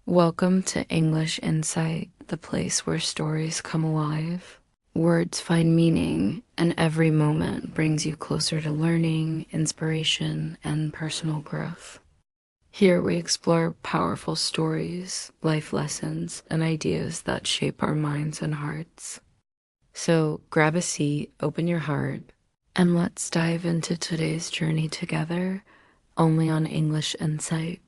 Welcome to English Insight, the place where stories come alive. Words find meaning, and every moment brings you closer to learning, inspiration, and personal growth. Here we explore powerful stories, life lessons, and ideas that shape our minds and hearts. So grab a seat, open your heart, and let's dive into today's journey together, only on English Insight.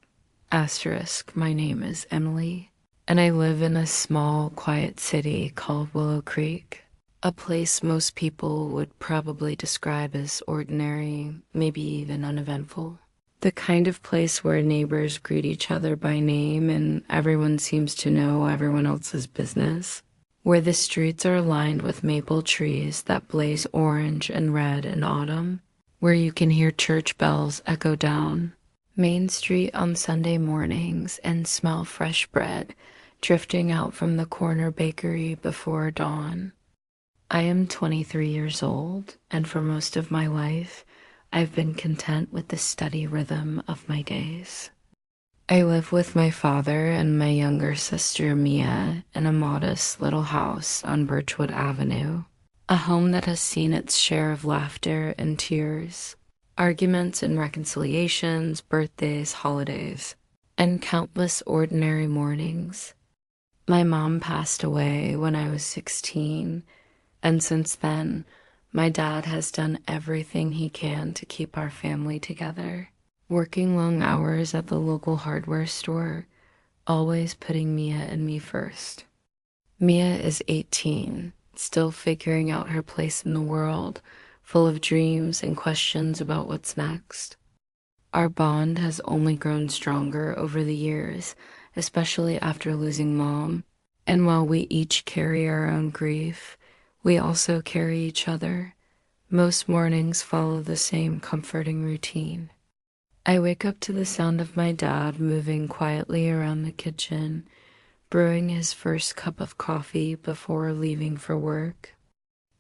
Asterisk, my name is Emily, and I live in a small, quiet city called Willow Creek, a place most people would probably describe as ordinary, maybe even uneventful. The kind of place where neighbors greet each other by name and everyone seems to know everyone else's business. Where the streets are lined with maple trees that blaze orange and red in autumn. Where you can hear church bells echo down Main Street on Sunday mornings and smell fresh bread drifting out from the corner bakery before dawn. I am 23 years old, and for most of my life, I've been content with the steady rhythm of my days. I live with my father and my younger sister Mia in a modest little house on Birchwood Avenue, a home that has seen its share of laughter and tears, arguments and reconciliations, birthdays, holidays, and countless ordinary mornings. My mom passed away when I was 16, and since then, my dad has done everything he can to keep our family together, working long hours at the local hardware store, always putting Mia and me first. Mia is 18, still figuring out her place in the world, full of dreams and questions about what's next. Our bond has only grown stronger over the years, especially after losing Mom, and while we each carry our own grief, we also carry each other. Most mornings follow the same comforting routine. I wake up to the sound of my dad moving quietly around the kitchen, brewing his first cup of coffee before leaving for work.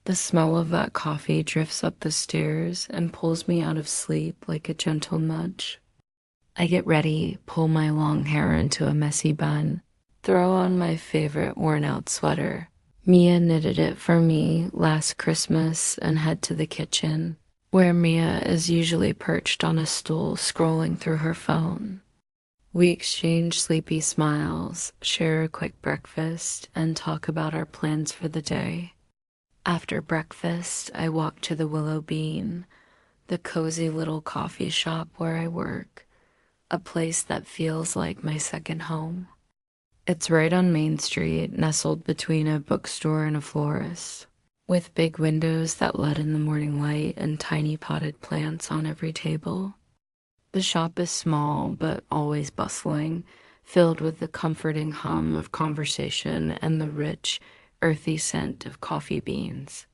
The smell of that coffee drifts up the stairs and pulls me out of sleep like a gentle nudge. I get ready, pull my long hair into a messy bun, throw on my favorite worn-out sweater. Mia knitted it for me last Christmas and head to the kitchen, where Mia is usually perched on a stool scrolling through her phone. We exchange sleepy smiles, share a quick breakfast, and talk about our plans for the day. After breakfast, I walk to the Willow Bean, the cozy little coffee shop where I work, a place that feels like my second home. It's right on Main Street, nestled between a bookstore and a florist, with big windows that let in the morning light and tiny potted plants on every table. The shop is small, but always bustling, filled with the comforting hum of conversation and the rich, earthy scent of coffee beans.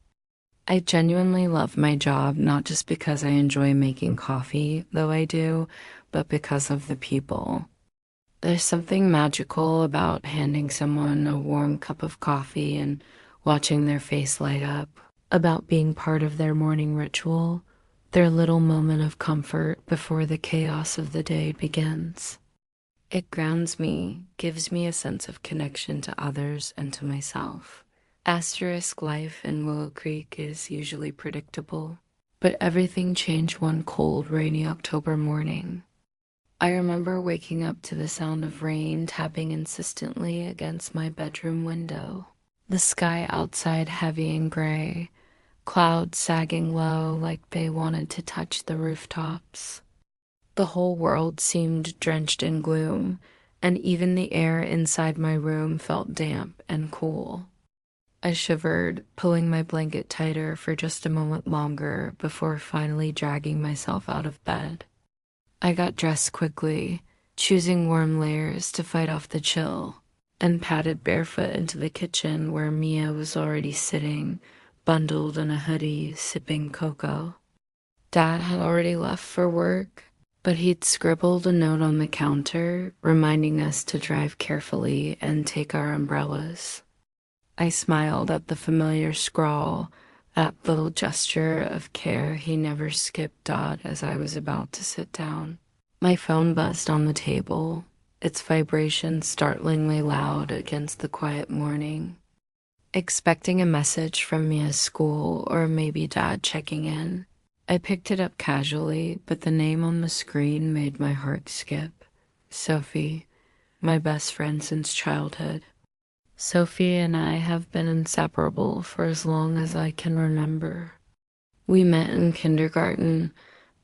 I genuinely love my job, not just because I enjoy making coffee, though I do, but because of the people. There's something magical about handing someone a warm cup of coffee and watching their face light up, about being part of their morning ritual, their little moment of comfort before the chaos of the day begins. It grounds me, gives me a sense of connection to others and to myself. Asterisk life in Willow Creek is usually predictable, but everything changed one cold, rainy October morning. I remember waking up to the sound of rain tapping insistently against my bedroom window. The sky outside heavy and gray, clouds sagging low like they wanted to touch the rooftops. The whole world seemed drenched in gloom, and even the air inside my room felt damp and cool. I shivered, pulling my blanket tighter for just a moment longer before finally dragging myself out of bed. I got dressed quickly, choosing warm layers to fight off the chill, and padded barefoot into the kitchen where Mia was already sitting, bundled in a hoodie, sipping cocoa. Dad had already left for work, but he'd scribbled a note on the counter reminding us to drive carefully and take our umbrellas. I smiled at the familiar scrawl, that little gesture of care he never skipped as I was about to sit down. My phone buzzed on the table. its vibration startlingly loud against the quiet morning. Expecting a message from Mia's school or maybe Dad checking in, I picked it up casually, but the name on the screen made my heart skip. Sophie, my best friend since childhood. Sophie and I have been inseparable for as long as I can remember. We met in kindergarten,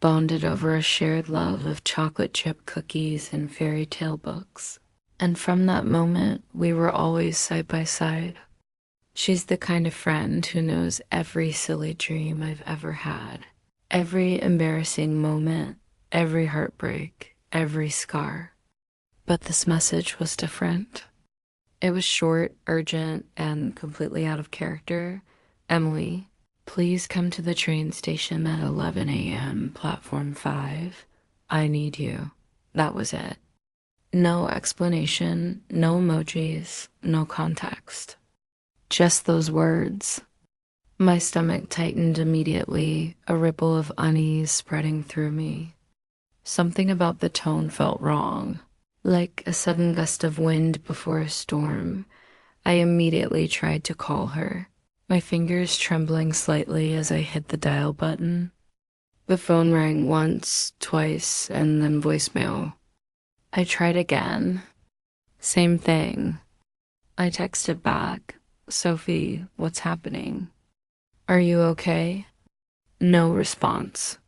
bonded over a shared love of chocolate chip cookies and fairy tale books. And from that moment, we were always side by side. She's the kind of friend who knows every silly dream I've ever had, every embarrassing moment, every heartbreak, every scar. But this message was different. It was short, urgent, and completely out of character. Emily, please come to the train station at 11 a.m., platform 5. I need you. That was it. No explanation, no emojis, no context. Just those words. My stomach tightened immediately, a ripple of unease spreading through me. Something about the tone felt wrong, like a sudden gust of wind before a storm. I immediately tried to call her, my fingers trembling slightly as I hit the dial button. The phone rang once, twice, and then voicemail. I tried again. Same thing. I texted back, Sophie, what's happening? Are you okay? No response.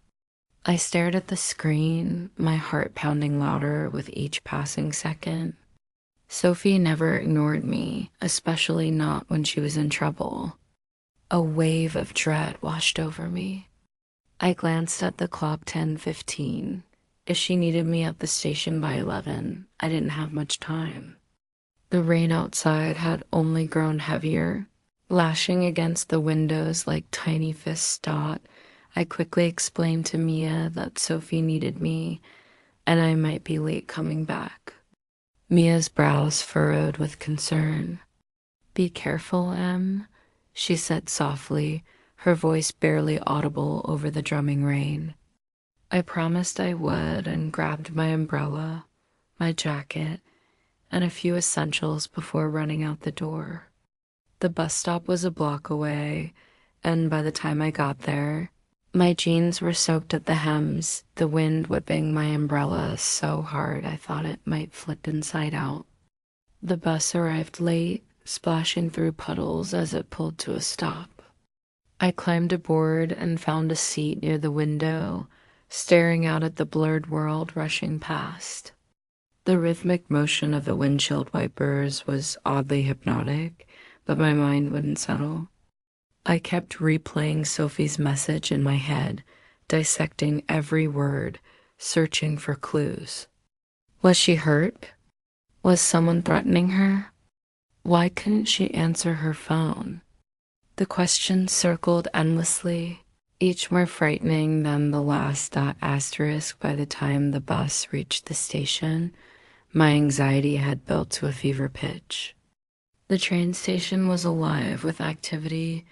I stared at the screen, my heart pounding louder with each passing second. Sophie never ignored me, especially not when she was in trouble. A wave of dread washed over me. I glanced at the clock 10:15. If she needed me at the station by 11, I didn't have much time. The rain outside had only grown heavier, lashing against the windows like tiny fists. I quickly explained to Mia that Sophie needed me and I might be late coming back. Mia's brows furrowed with concern. Be careful, Em, she said softly, her voice barely audible over the drumming rain. I promised I would and grabbed my umbrella, my jacket, and a few essentials before running out the door. The bus stop was a block away, and by the time I got there, my jeans were soaked at the hems, the wind whipping my umbrella so hard I thought it might flip inside out. The bus arrived late, splashing through puddles as it pulled to a stop. I climbed aboard and found a seat near the window, staring out at the blurred world rushing past. The rhythmic motion of the windshield wipers was oddly hypnotic, but my mind wouldn't settle. I kept replaying Sophie's message in my head, dissecting every word, searching for clues. Was she hurt? Was someone threatening her? Why couldn't she answer her phone? The questions circled endlessly, each more frightening than the last asterisk. By the time the bus reached the station, my anxiety had built to a fever pitch. The train station was alive with activity,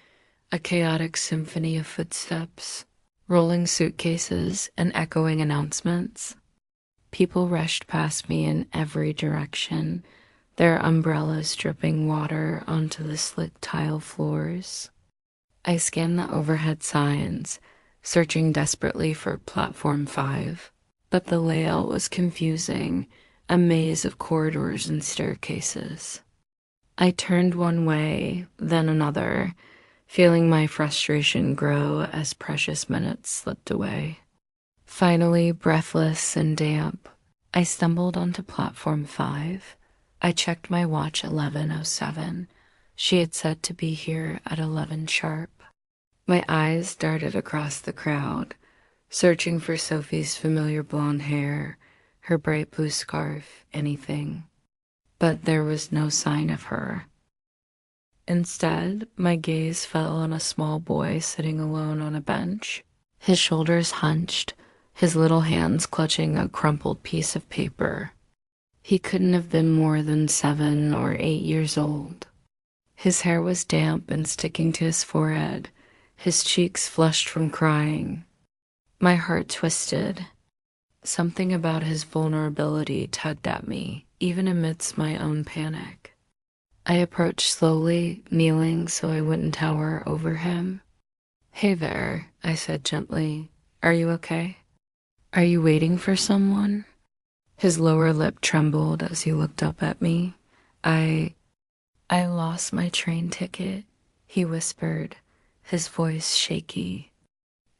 a chaotic symphony of footsteps, rolling suitcases, and echoing announcements. People rushed past me in every direction, their umbrellas dripping water onto the slick tile floors. I scanned the overhead signs, searching desperately for platform 5, but the layout was confusing, a maze of corridors and staircases. I turned one way, then another, feeling my frustration grow as precious minutes slipped away. Finally, breathless and damp, I stumbled onto platform 5. I checked my watch 11:07. She had said to be here at 11 sharp. My eyes darted across the crowd, searching for Sophie's familiar blonde hair, her bright blue scarf, anything. But there was no sign of her. Instead, my gaze fell on a small boy sitting alone on a bench, his shoulders hunched, his little hands clutching a crumpled piece of paper. He couldn't have been more than 7 or 8 years old. His hair was damp and sticking to his forehead, his cheeks flushed from crying. My heart twisted. Something about his vulnerability tugged at me, even amidst my own panic. I approached slowly, kneeling so I wouldn't tower over him. "Hey there," I said gently. "Are you okay? Are you waiting for someone?" His lower lip trembled as he looked up at me. I I lost my train ticket," he whispered, his voice shaky.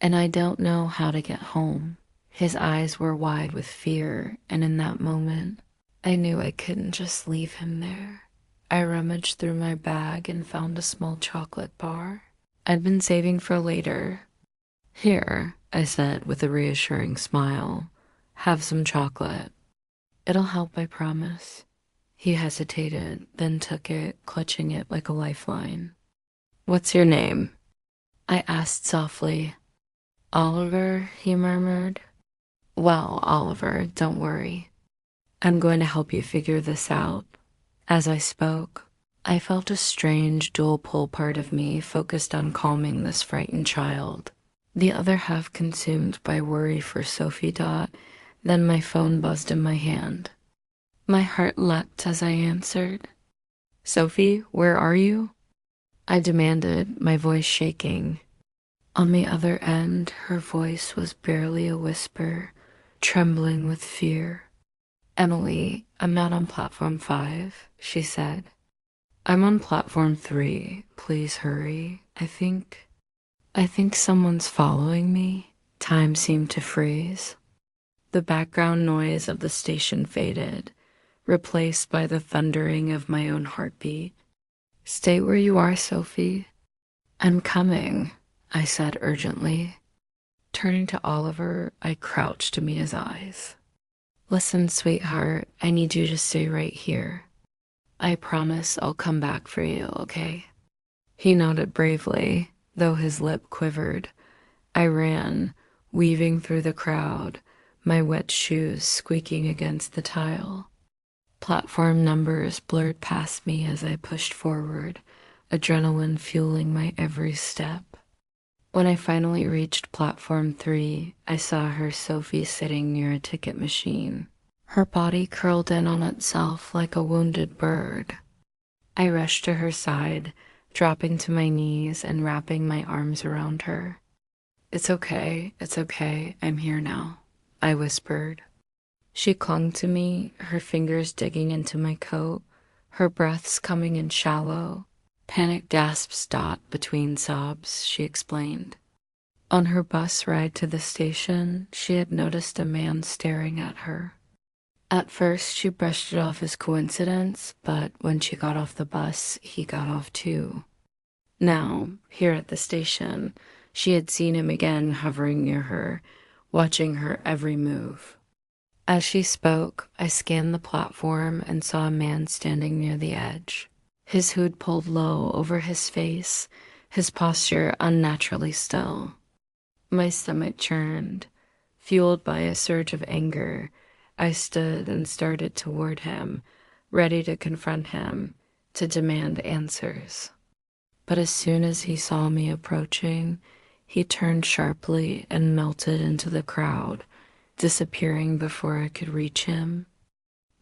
"And I don't know how to get home." His eyes were wide with fear, and in that moment, I knew I couldn't just leave him there. I rummaged through my bag and found a small chocolate bar I'd been saving for later. "Here," I said with a reassuring smile. "Have some chocolate. It'll help, I promise." He hesitated, then took it, clutching it like a lifeline. "What's your name?" I asked softly. "Oliver," he murmured. "Well, Oliver, don't worry. I'm going to help you figure this out." As I spoke, I felt a strange dual-pole part of me focused on calming this frightened child, the other half consumed by worry for Sophie Dot. Then my phone buzzed in my hand. My heart leapt as I answered. "Sophie, where are you?" I demanded, my voice shaking. On the other end, her voice was barely a whisper, trembling with fear. "Emily, I'm not on platform 5, she said. "I'm on platform 3. Please hurry. I think someone's following me." Time seemed to freeze. The background noise of the station faded, replaced by the thundering of my own heartbeat. "Stay where you are, Sophie." "I'm coming," I said urgently. Turning to Oliver, I crouched to meet his eyes. "Listen, sweetheart, I need you to stay right here. I promise I'll come back for you, okay?" He nodded bravely, though his lip quivered. I ran, weaving through the crowd, my wet shoes squeaking against the tile. Platform numbers blurred past me as I pushed forward, adrenaline fueling my every step. When I finally reached platform 3, I saw her Sophie sitting near a ticket machine, her body curled in on itself like a wounded bird. I rushed to her side, dropping to my knees and wrapping my arms around her. It's okay, I'm here now," I whispered. She clung to me, her fingers digging into my coat, her breaths coming in shallow, panic gasps dot between sobs, she explained. On her bus ride to the station, she had noticed a man staring at her. At first, she brushed it off as coincidence, but when she got off the bus, he got off too. Now, here at the station, she had seen him again hovering near her, watching her every move. As she spoke, I scanned the platform and saw a man standing near the edge, his hood pulled low over his face, his posture unnaturally still. My stomach churned. Fueled by a surge of anger, I stood and started toward him, ready to confront him, to demand answers. But as soon as he saw me approaching, he turned sharply and melted into the crowd, disappearing before I could reach him.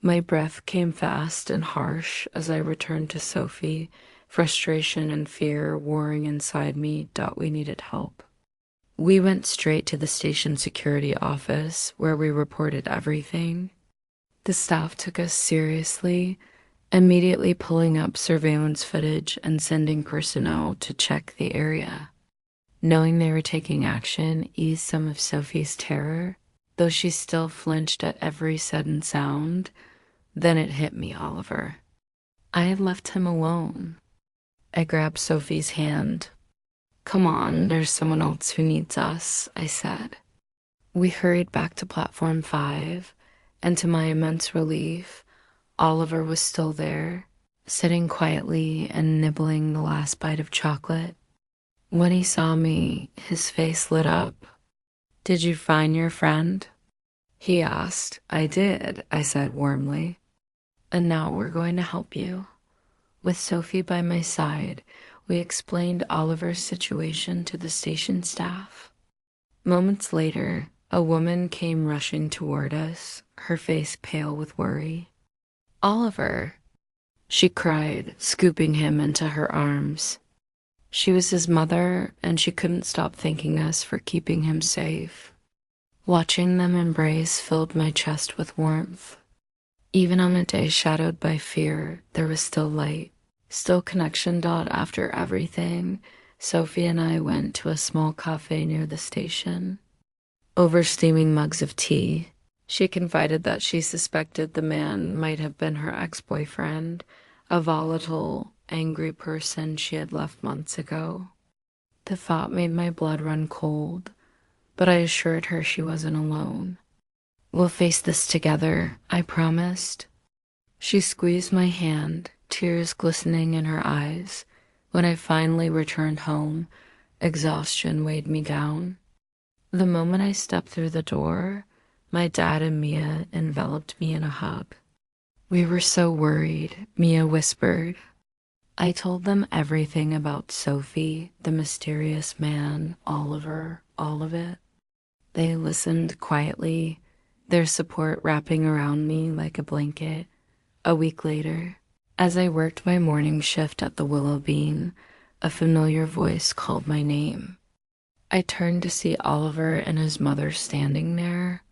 My breath came fast and harsh as I returned to Sophie, frustration and fear warring inside me. We needed help. We went straight to the station security office, where we reported everything. The staff took us seriously, immediately pulling up surveillance footage and sending personnel to check the area. Knowing they were taking action eased some of Sophie's terror, though she still flinched at every sudden sound. Then it hit me, Oliver. I had left him alone. I grabbed Sophie's hand. "Come on, there's someone else who needs us," I said. We hurried back to platform 5, and to my immense relief, Oliver was still there, sitting quietly and nibbling the last bite of chocolate. When he saw me, his face lit up. "Did you find your friend?" he asked. "I did," I said warmly. "And now we're going to help you." With Sophie by my side, we explained Oliver's situation to the station staff. Moments later, a woman came rushing toward us, her face pale with worry. Oliver, she cried, scooping him into her arms. She was his mother, and she couldn't stop thanking us for keeping him safe. Watching them embrace filled my chest with warmth. Even on a day shadowed by fear, there was still light, still connection. After everything, Sophie and I went to a small cafe near the station. Over steaming mugs of tea, she confided that she suspected the man might have been her ex-boyfriend, a volatile, angry person she had left months ago. The thought made my blood run cold, but I assured her she wasn't alone. "We'll face this together," I promised. She squeezed my hand, tears glistening in her eyes. When I finally returned home, exhaustion weighed me down. The moment I stepped through the door, my dad and Mia enveloped me in a hug. "We were so worried," Mia whispered. I told them everything about Sophie, the mysterious man, Oliver, all of it. They listened quietly, their support wrapping around me like a blanket. A week later, as I worked my morning shift at the Willow Bean, a familiar voice called my name. I turned to see Oliver and his mother standing there.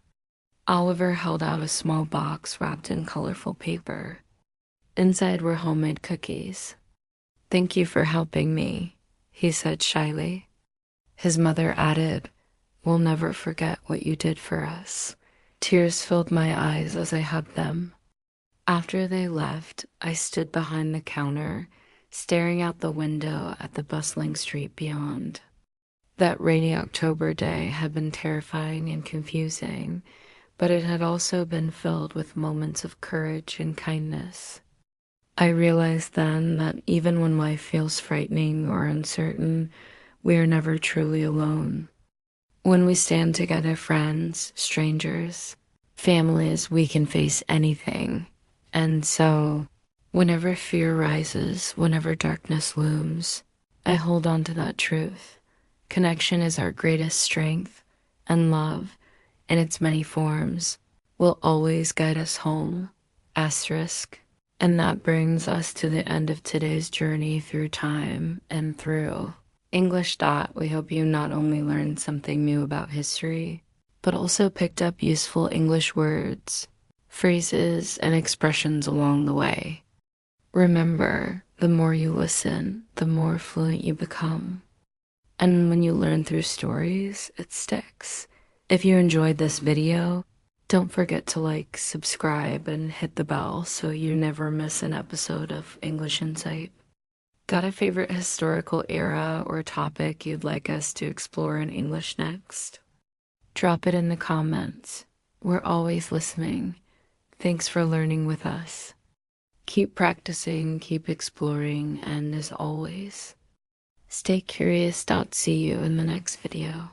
Oliver held out a small box wrapped in colorful paper. Inside were homemade cookies. "Thank you for helping me," he said shyly. His mother added, "We'll never forget what you did for us." Tears filled my eyes as I hugged them. After they left, I stood behind the counter, staring out the window at the bustling street beyond. That rainy October day had been terrifying and confusing, but it had also been filled with moments of courage and kindness. I realized then that even when life feels frightening or uncertain, we are never truly alone. When we stand together, friends, strangers, families, we can face anything. And so, whenever fear rises, whenever darkness looms, I hold on to that truth. Connection is our greatest strength, and love, in its many forms, will always guide us home. Asterisk. And that brings us to the end of today's journey through time and through English. We hope you not only learned something new about history, but also picked up useful English words, phrases, and expressions along the way. Remember, the more you listen, the more fluent you become. And when you learn through stories, it sticks. If you enjoyed this video, don't forget to like, subscribe, and hit the bell so you never miss an episode of English Insight. Got a favorite historical era or topic you'd like us to explore in English next? Drop it in the comments. We're always listening. Thanks for learning with us. Keep practicing, keep exploring, and as always, stay curious. See you in the next video.